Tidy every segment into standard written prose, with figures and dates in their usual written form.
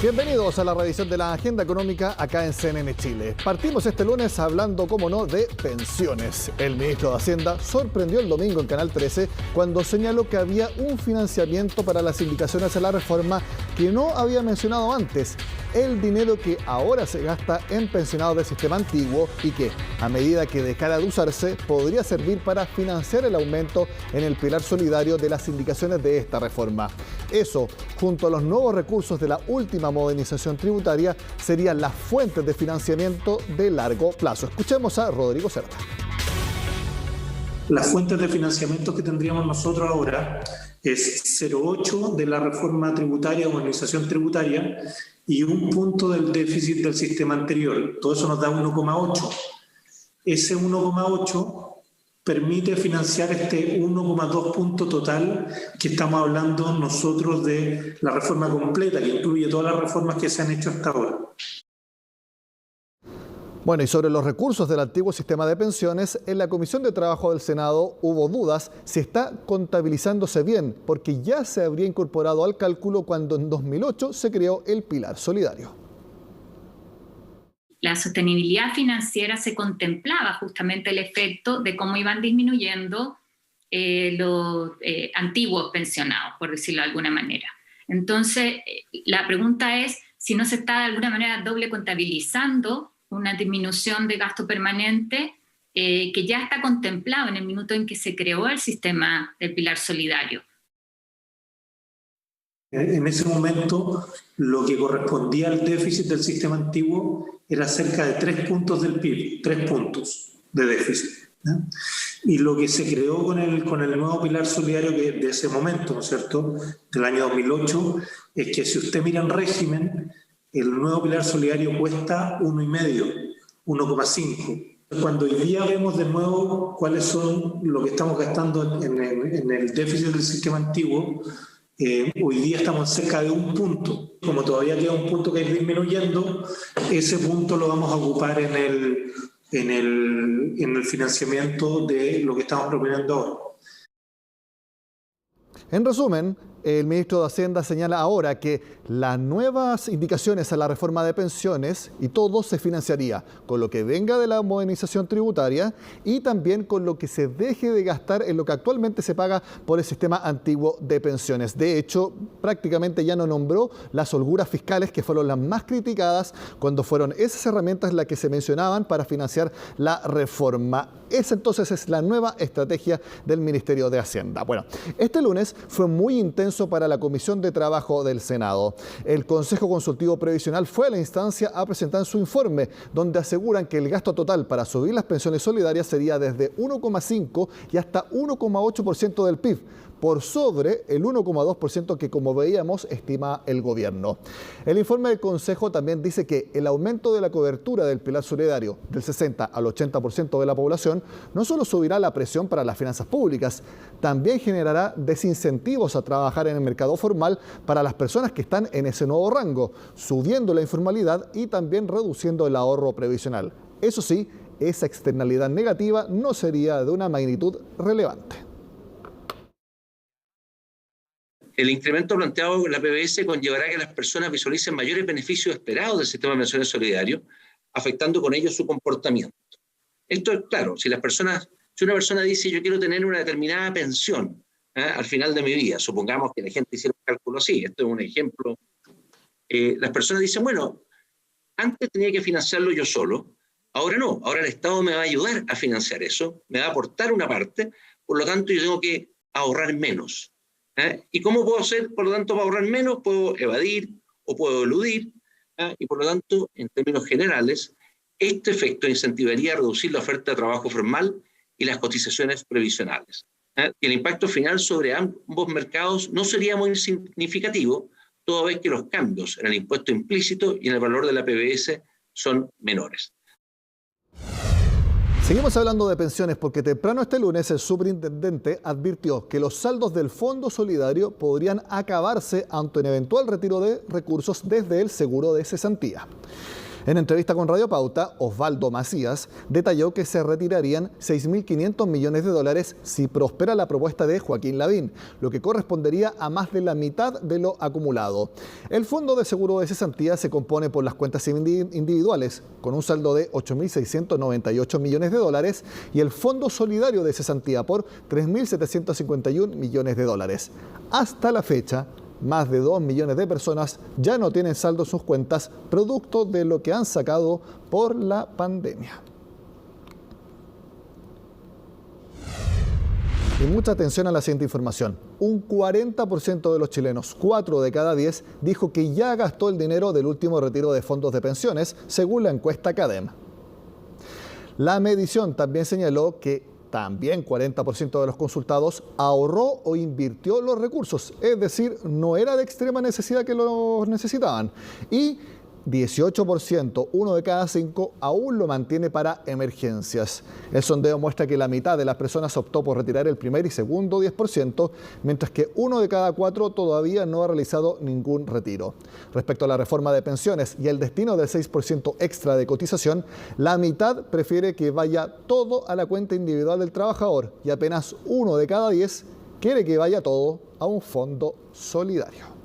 Bienvenidos a la revisión de la agenda económica acá en CNN Chile. Partimos este lunes hablando, como no, de pensiones. El ministro de Hacienda sorprendió el domingo en Canal 13 cuando señaló que había un financiamiento para las indicaciones a la reforma que no había mencionado antes. El dinero que ahora se gasta en pensionados del sistema antiguo y que, a medida que dejara de usarse, podría servir para financiar el aumento en el pilar solidario de las indicaciones de esta reforma. Eso, junto a los nuevos recursos de la última modernización tributaria, serían las fuentes de financiamiento de largo plazo. Escuchemos a Rodrigo Cerda. Las fuentes de financiamiento que tendríamos nosotros ahora es 0,8 de la reforma tributaria o modernización tributaria y un punto del déficit del sistema anterior. Todo eso nos da 1,8. Ese 1,8 permite financiar este 1,2 punto total que estamos hablando nosotros de la reforma completa, que incluye todas las reformas que se han hecho hasta ahora. Bueno, y sobre los recursos del antiguo sistema de pensiones, en la Comisión de Trabajo del Senado hubo dudas si está contabilizándose bien, porque ya se habría incorporado al cálculo cuando en 2008 se creó el Pilar Solidario. La sostenibilidad financiera se contemplaba justamente el efecto de cómo iban disminuyendo los antiguos pensionados, por decirlo de alguna manera. Entonces, la pregunta es si no se está de alguna manera doble contabilizando una disminución de gasto permanente que ya está contemplado en el minuto en que se creó el sistema del Pilar Solidario. En ese momento, lo que correspondía al déficit del sistema antiguo era cerca de 3 puntos del PIB, 3 puntos de déficit, ¿no? Y lo que se creó con el nuevo Pilar Solidario de ese momento, ¿no es cierto?, del año 2008, es que si usted mira en régimen, el nuevo Pilar Solidario cuesta 1,5, 1,5. Cuando hoy día vemos de nuevo cuáles son lo que estamos gastando en el déficit del sistema antiguo, hoy día estamos cerca de 1 punto. Como todavía queda 1 punto que ir disminuyendo, ese punto lo vamos a ocupar en el financiamiento de lo que estamos proponiendo ahora. En resumen, el ministro de Hacienda señala ahora que las nuevas indicaciones a la reforma de pensiones y todo se financiaría con lo que venga de la modernización tributaria y también con lo que se deje de gastar en lo que actualmente se paga por el sistema antiguo de pensiones. De hecho, prácticamente ya no nombró las holguras fiscales que fueron las más criticadas cuando fueron esas herramientas las que se mencionaban para financiar la reforma. Esa entonces es la nueva estrategia del Ministerio de Hacienda. Bueno, este lunes fue muy intenso para la Comisión de Trabajo del Senado. El Consejo Consultivo Previsional fue a la instancia a presentar su informe, donde aseguran que el gasto total para subir las pensiones solidarias sería desde 1,5 y hasta 1,8% del PIB, por sobre el 1,2% que, como veíamos, estima el gobierno. El informe del Consejo también dice que el aumento de la cobertura del Pilar Solidario del 60 al 80% de la población no solo subirá la presión para las finanzas públicas, también generará desincentivos a trabajar en el mercado formal para las personas que están en ese nuevo rango, subiendo la informalidad y también reduciendo el ahorro previsional. Eso sí, esa externalidad negativa no sería de una magnitud relevante. El incremento planteado en la PBS conllevará que las personas visualicen mayores beneficios esperados del sistema de pensiones solidario, afectando con ello su comportamiento. Esto es claro, si una persona dice yo quiero tener una determinada pensión al final de mi vida, supongamos que la gente hiciera un cálculo así, esto es un ejemplo, las personas dicen, bueno, antes tenía que financiarlo yo solo, ahora no, ahora el Estado me va a ayudar a financiar eso, me va a aportar una parte, por lo tanto yo tengo que ahorrar menos. ¿Y cómo puedo hacer, por lo tanto, para ahorrar menos? Puedo evadir o puedo eludir, y por lo tanto, en términos generales, este efecto incentivaría a reducir la oferta de trabajo formal y las cotizaciones previsionales. Y el impacto final sobre ambos mercados no sería muy significativo, toda vez que los cambios en el impuesto implícito y en el valor de la PBS son menores. Seguimos hablando de pensiones porque temprano este lunes el superintendente advirtió que los saldos del Fondo Solidario podrían acabarse ante un eventual retiro de recursos desde el seguro de cesantía. En entrevista con Radio Pauta, Osvaldo Macías detalló que se retirarían 6.500 millones de dólares si prospera la propuesta de Joaquín Lavín, lo que correspondería a más de la mitad de lo acumulado. El Fondo de Seguro de Cesantía se compone por las cuentas individuales, con un saldo de 8.698 millones de dólares, y el Fondo Solidario de Cesantía por 3.751 millones de dólares. Hasta la fecha, más de 2 millones de personas ya no tienen saldo en sus cuentas, producto de lo que han sacado por la pandemia. Y mucha atención a la siguiente información. Un 40% de los chilenos, 4 de cada 10, dijo que ya gastó el dinero del último retiro de fondos de pensiones, según la encuesta CADEM. La medición también señaló que también 40% de los consultados ahorró o invirtió los recursos, es decir, no era de extrema necesidad que los necesitaban. Y 18%, 1 de cada 5, aún lo mantiene para emergencias. El sondeo muestra que la mitad de las personas optó por retirar el primer y segundo 10%, mientras que 1 de cada 4 todavía no ha realizado ningún retiro. Respecto a la reforma de pensiones y el destino del 6% extra de cotización, la mitad prefiere que vaya todo a la cuenta individual del trabajador y apenas 1 de cada 10 quiere que vaya todo a un fondo solidario.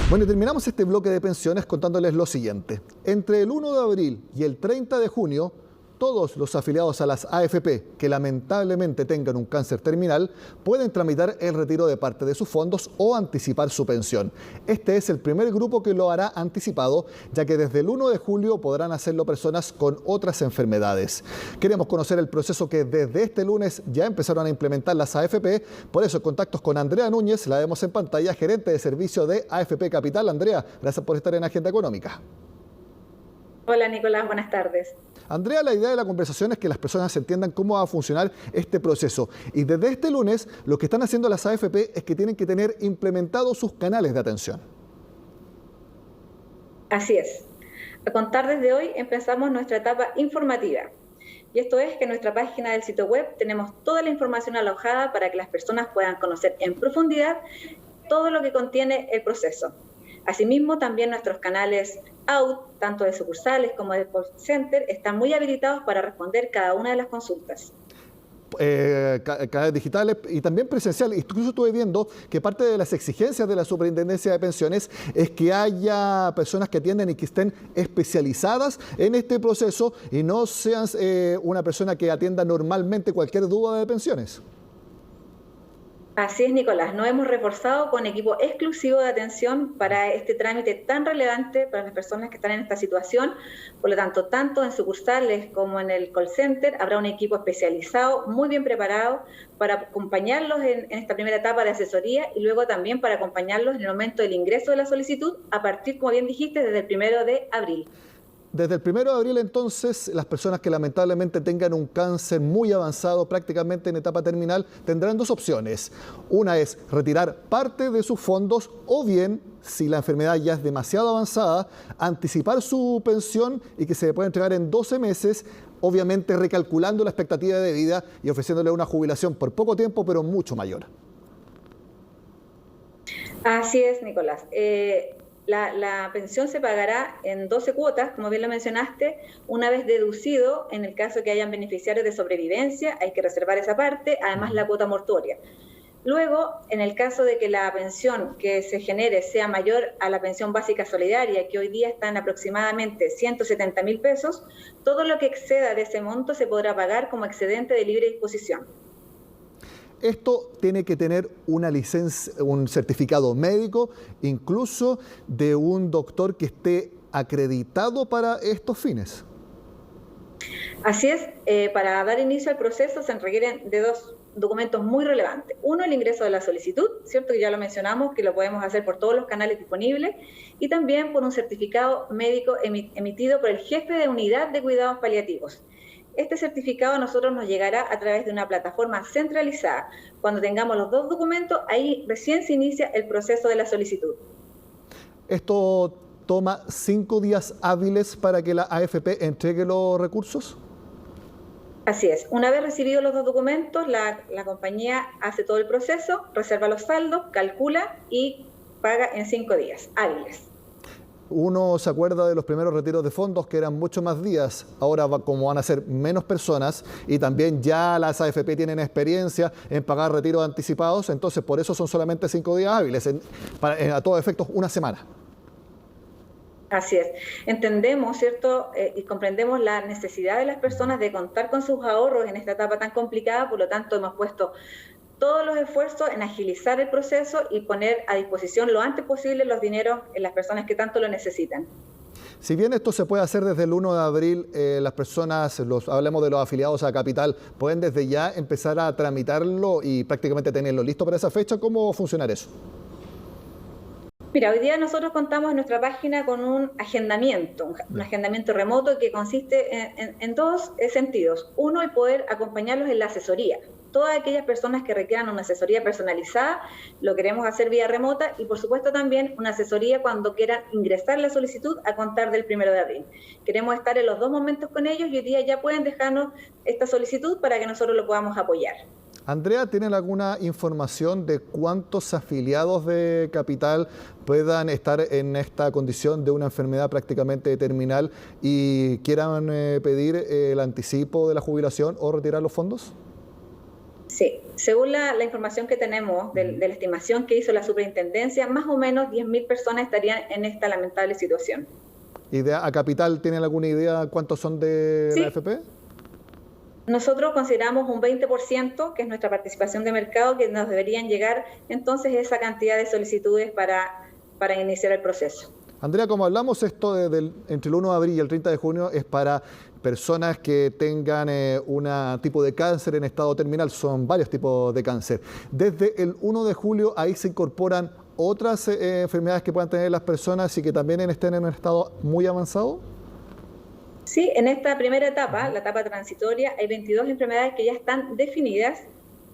Bueno, y terminamos este bloque de pensiones contándoles lo siguiente. Entre el 1 de abril y el 30 de junio, todos los afiliados a las AFP que lamentablemente tengan un cáncer terminal pueden tramitar el retiro de parte de sus fondos o anticipar su pensión. Este es el primer grupo que lo hará anticipado, ya que desde el 1 de julio podrán hacerlo personas con otras enfermedades. Queremos conocer el proceso que desde este lunes ya empezaron a implementar las AFP. Por eso, contactos con Andrea Núñez, la vemos en pantalla, gerente de servicio de AFP Capital. Andrea, gracias por estar en Agenda Económica. Hola Nicolás, buenas tardes. Andrea, la idea de la conversación es que las personas entiendan cómo va a funcionar este proceso. Y desde este lunes, lo que están haciendo las AFP es que tienen que tener implementados sus canales de atención. Así es. A contar desde hoy empezamos nuestra etapa informativa. Y esto es que en nuestra página del sitio web tenemos toda la información alojada para que las personas puedan conocer en profundidad todo lo que contiene el proceso. Asimismo, también nuestros canales out, tanto de sucursales como de call center, están muy habilitados para responder cada una de las consultas. Canales digitales y también presenciales. Incluso estuve viendo que parte de las exigencias de la Superintendencia de Pensiones es que haya personas que atiendan y que estén especializadas en este proceso y no sean una persona que atienda normalmente cualquier duda de pensiones. Así es, Nicolás. Nos hemos reforzado con equipo exclusivo de atención para este trámite tan relevante para las personas que están en esta situación. Por lo tanto, tanto en sucursales como en el call center habrá un equipo especializado, muy bien preparado, para acompañarlos en esta primera etapa de asesoría y luego también para acompañarlos en el momento del ingreso de la solicitud a partir, como bien dijiste, desde el 1 de abril. Desde el 1 de abril, entonces, las personas que lamentablemente tengan un cáncer muy avanzado, prácticamente en etapa terminal, tendrán dos opciones. Una es retirar parte de sus fondos o bien, si la enfermedad ya es demasiado avanzada, anticipar su pensión y que se le pueda entregar en 12 meses, obviamente recalculando la expectativa de vida y ofreciéndole una jubilación por poco tiempo, pero mucho mayor. Así es, Nicolás. La pensión se pagará en 12 cuotas, como bien lo mencionaste, una vez deducido, en el caso que hayan beneficiarios de sobrevivencia, hay que reservar esa parte, además la cuota mortuoria. Luego, en el caso de que la pensión que se genere sea mayor a la pensión básica solidaria, que hoy día está en aproximadamente 170.000 pesos, todo lo que exceda de ese monto se podrá pagar como excedente de libre disposición. Esto tiene que tener una licencia, un certificado médico, incluso de un doctor que esté acreditado para estos fines. Así es, para dar inicio al proceso se requieren de dos documentos muy relevantes. Uno, el ingreso de la solicitud, cierto que ya lo mencionamos, que lo podemos hacer por todos los canales disponibles, y también por un certificado médico emitido por el jefe de unidad de cuidados paliativos. Este certificado a nosotros nos llegará a través de una plataforma centralizada. Cuando tengamos los dos documentos, ahí recién se inicia el proceso de la solicitud. ¿Esto toma 5 días hábiles para que la AFP entregue los recursos? Así es. Una vez recibidos los dos documentos, la compañía hace todo el proceso, reserva los saldos, calcula y paga en 5 días hábiles. Uno se acuerda de los primeros retiros de fondos que eran mucho más días, ahora como van a ser menos personas y también ya las AFP tienen experiencia en pagar retiros anticipados, entonces por eso son solamente 5 días hábiles, a todos efectos una semana. Así es. Entendemos, ¿cierto? Y comprendemos la necesidad de las personas de contar con sus ahorros en esta etapa tan complicada, por lo tanto hemos puesto todos los esfuerzos en agilizar el proceso y poner a disposición lo antes posible los dineros en las personas que tanto lo necesitan. Si bien esto se puede hacer desde el 1 de abril, las personas, hablemos de los afiliados a Capital, pueden desde ya empezar a tramitarlo y prácticamente tenerlo listo para esa fecha. ¿Cómo va a funcionar eso? Mira, hoy día nosotros contamos en nuestra página con un agendamiento remoto que consiste en dos sentidos. Uno, el poder acompañarlos en la asesoría. Todas aquellas personas que requieran una asesoría personalizada, lo queremos hacer vía remota y por supuesto también una asesoría cuando quieran ingresar la solicitud a contar del 1 de abril. Queremos estar en los dos momentos con ellos y hoy día ya pueden dejarnos esta solicitud para que nosotros lo podamos apoyar. Andrea, ¿tienen alguna información de cuántos afiliados de Capital puedan estar en esta condición de una enfermedad prácticamente terminal y quieran pedir el anticipo de la jubilación o retirar los fondos? Sí, según la información que tenemos de la estimación que hizo la superintendencia, más o menos 10.000 personas estarían en esta lamentable situación. ¿Y a Capital tienen alguna idea cuántos son de la AFP? Nosotros consideramos un 20%, que es nuestra participación de mercado, que nos deberían llegar entonces esa cantidad de solicitudes para iniciar el proceso. Andrea, como hablamos, esto entre el 1 de abril y el 30 de junio es para personas que tengan un tipo de cáncer en estado terminal, son varios tipos de cáncer. Desde el 1 de julio ahí se incorporan otras enfermedades que puedan tener las personas y que también estén en un estado muy avanzado. Sí, en esta primera etapa, la etapa transitoria, hay 22 enfermedades que ya están definidas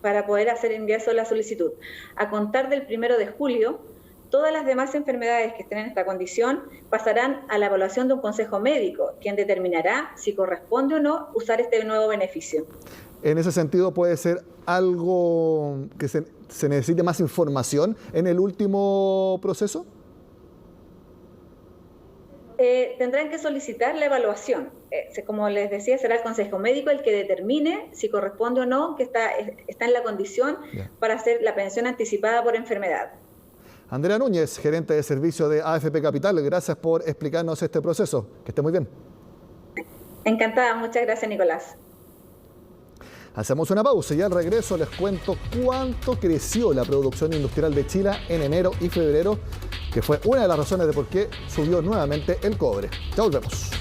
para poder hacer ingreso a la solicitud. A contar del 1 de julio, todas las demás enfermedades que estén en esta condición pasarán a la evaluación de un consejo médico, quien determinará si corresponde o no usar este nuevo beneficio. En ese sentido, ¿puede ser algo que se necesite más información en el último proceso? Tendrán que solicitar la evaluación. Como les decía, será el consejo médico el que determine si corresponde o no que está en la condición para hacer la pensión anticipada por enfermedad. Andrea Núñez, gerente de servicio de AFP Capital, gracias por explicarnos este proceso. Que esté muy bien. Encantada, muchas gracias, Nicolás. Hacemos una pausa y al regreso les cuento cuánto creció la producción industrial de Chile en enero y febrero, que fue una de las razones de por qué subió nuevamente el cobre. Ya volvemos.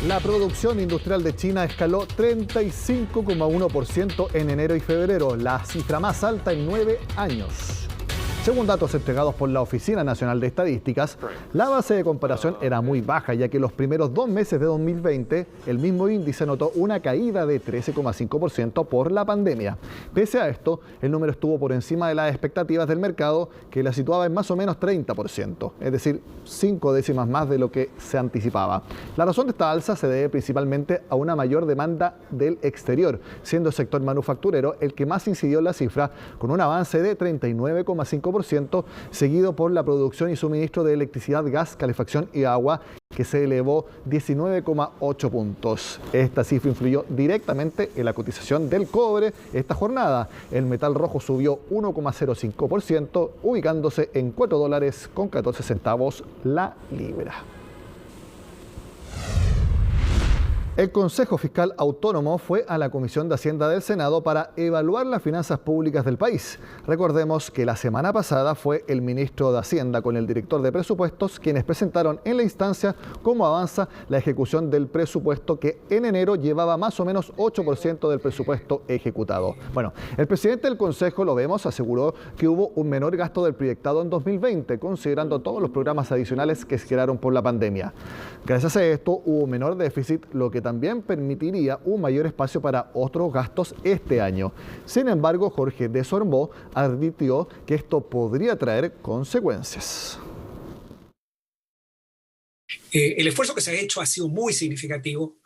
La producción industrial de China escaló 35,1% en enero y febrero, la cifra más alta en 9 años. Según datos entregados por la Oficina Nacional de Estadísticas, la base de comparación era muy baja, ya que los primeros 2 meses de 2020 el mismo índice notó una caída de 13,5% por la pandemia. Pese a esto, el número estuvo por encima de las expectativas del mercado, que la situaba en más o menos 30%, es decir, 5 décimas más de lo que se anticipaba. La razón de esta alza se debe principalmente a una mayor demanda del exterior, siendo el sector manufacturero el que más incidió en la cifra, con un avance de 39,5%, seguido por la producción y suministro de electricidad, gas, calefacción y agua, que se elevó 19,8 puntos. Esta cifra influyó directamente en la cotización del cobre esta jornada. El metal rojo subió 1,05%, ubicándose en $4,14 la libra. El Consejo Fiscal Autónomo fue a la Comisión de Hacienda del Senado para evaluar las finanzas públicas del país. Recordemos que la semana pasada fue el ministro de Hacienda con el director de presupuestos quienes presentaron en la instancia cómo avanza la ejecución del presupuesto, que en enero llevaba más o menos 8% del presupuesto ejecutado. Bueno, el presidente del Consejo, lo vemos, aseguró que hubo un menor gasto del proyectado en 2020, considerando todos los programas adicionales que se generaron por la pandemia. Gracias a esto hubo un menor déficit, lo que también permitiría un mayor espacio para otros gastos este año. Sin embargo, Jorge Desormeaux advirtió que esto podría traer consecuencias. El esfuerzo que se ha hecho ha sido muy significativo.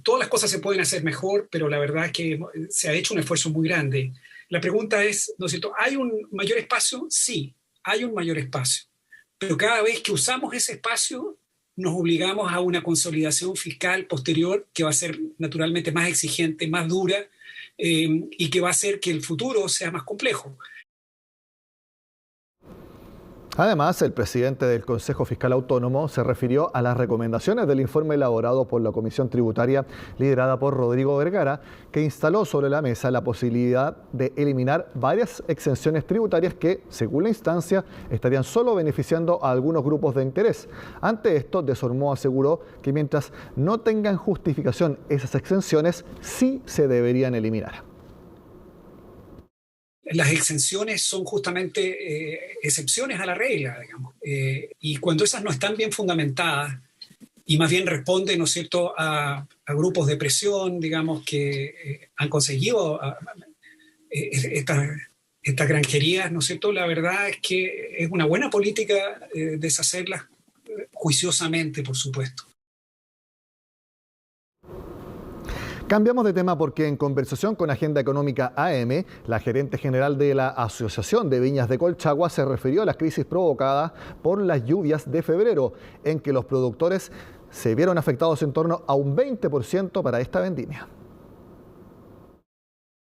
Todas las cosas se pueden hacer mejor, pero la verdad es que se ha hecho un esfuerzo muy grande. la pregunta es, ¿no es cierto? ¿Hay un mayor espacio? Sí, hay un mayor espacio. Pero cada vez que usamos ese espacio, nos obligamos a una consolidación fiscal posterior que va a ser naturalmente más exigente, más dura, y que va a hacer que el futuro sea más complejo. Además, el presidente del Consejo Fiscal Autónomo se refirió a las recomendaciones del informe elaborado por la Comisión Tributaria liderada por Rodrigo Vergara, que instaló sobre la mesa la posibilidad de eliminar varias exenciones tributarias que, según la instancia, estarían solo beneficiando a algunos grupos de interés. Ante esto, Desormeaux aseguró que mientras no tengan justificación esas exenciones, sí se deberían eliminar. Las exenciones son justamente excepciones a la regla, digamos. Y cuando esas no están bien fundamentadas y más bien responden, ¿no es cierto?, a grupos de presión, digamos, que han conseguido estas granjerías, ¿no es cierto?, la verdad es que es una buena política deshacerlas juiciosamente, por supuesto. Cambiamos de tema porque en conversación con Agenda Económica AM, la gerente general de la Asociación de Viñas de Colchagua se refirió a la crisis provocada por las lluvias de febrero, en que los productores se vieron afectados en torno a un 20% para esta vendimia.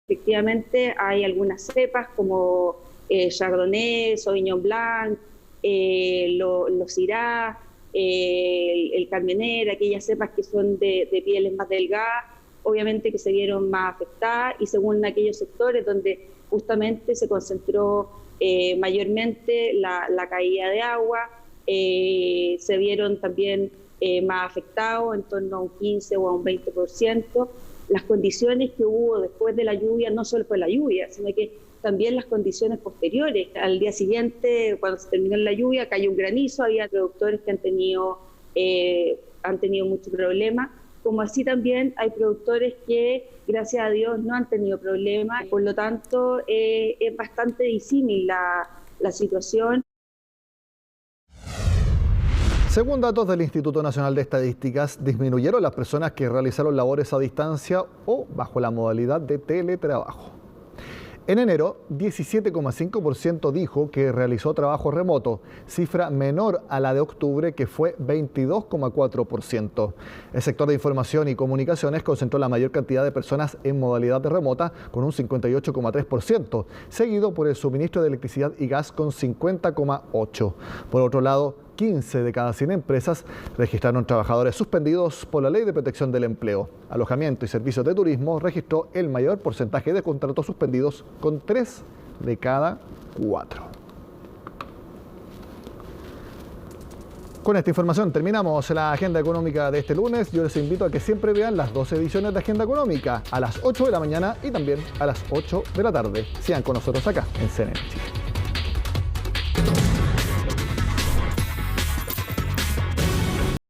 Efectivamente hay algunas cepas como Chardonnay, Sauvignon Blanc, los Syrah, el Carmener, aquellas cepas que son de pieles más delgadas, obviamente que se vieron más afectadas, y según aquellos sectores donde justamente se concentró mayormente la caída de agua, se vieron también más afectados, en torno a un 15 o a un 20%. Las condiciones que hubo después de la lluvia, no solo fue la lluvia, sino que también las condiciones posteriores. Al día siguiente, cuando se terminó la lluvia, cayó un granizo, había productores que han tenido mucho problema, como así también hay productores que, gracias a Dios, no han tenido problemas. Por lo tanto, es bastante disímil la situación. Según datos del Instituto Nacional de Estadísticas, disminuyeron las personas que realizaron labores a distancia o bajo la modalidad de teletrabajo. En enero, 17,5% dijo que realizó trabajo remoto, cifra menor a la de octubre, que fue 22,4%. El sector de información y comunicaciones concentró la mayor cantidad de personas en modalidad de remota, con un 58,3%, seguido por el suministro de electricidad y gas con 50,8%. Por otro lado, 15 de cada 100 empresas registraron trabajadores suspendidos por la Ley de Protección del Empleo. Alojamiento y servicios de turismo registró el mayor porcentaje de contratos suspendidos, con 3 de cada 4. Con esta información terminamos la Agenda Económica de este lunes. Yo les invito a que siempre vean las 2 ediciones de Agenda Económica, a las 8 de la mañana y también a las 8 de la tarde. Sigan con nosotros acá en CNN Chile.